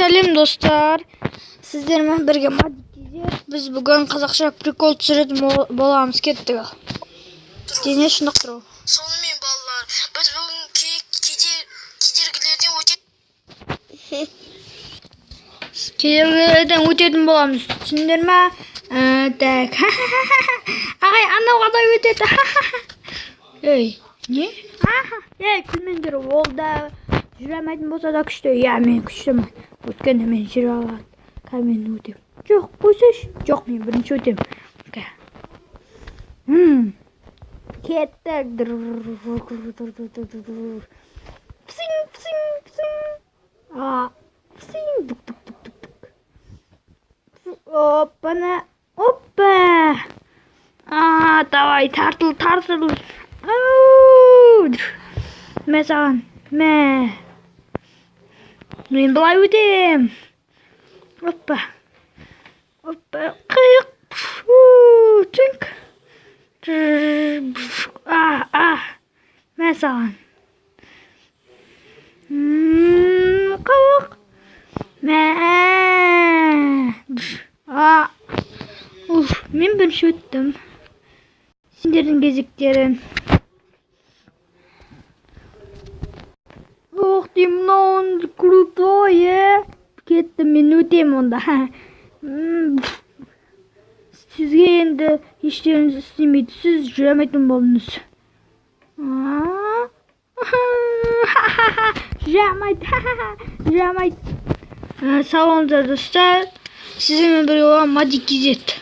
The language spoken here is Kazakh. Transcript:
Aleykümselam dostlar. Sizlerle birge biz bugün Kazakça prikol түсіретін боламыз. Kettik. Дене шындық тұру. Сонымен балалар, біз бүгін кедергілерден өтетін боламыз. Түсіндер ме? Так. Ағай, анау қалай өтеді? Ей, не? Ей, күлмеңдер, ол да жүремейтін болса да күшті. Я, мен күштімін. Өткенде мен жүре алады. Мен өтем. Жоқ, қойсаш. Жоқ, мен бірінші өтем. Кеттік. Псing, псing, псing. Псing, дук-дук-дук-дук. Опа-на. Опа. Давай, тартыл. Мә саған. Мә. Мен бұлай өтем. Опа. Қиық. Тінк. Мә саған. Қиық. Мә. Мен бірінші өттім. Сендердің кезектерін. Ох, деймін, крутое. Кеттім, мен өтем онда. Сізге енді ештеріңіз істемейді. Сіз жүремейтін болыңыз. Жүремейді. Салонда достар. Сіздің бірге olan Madik Gizet.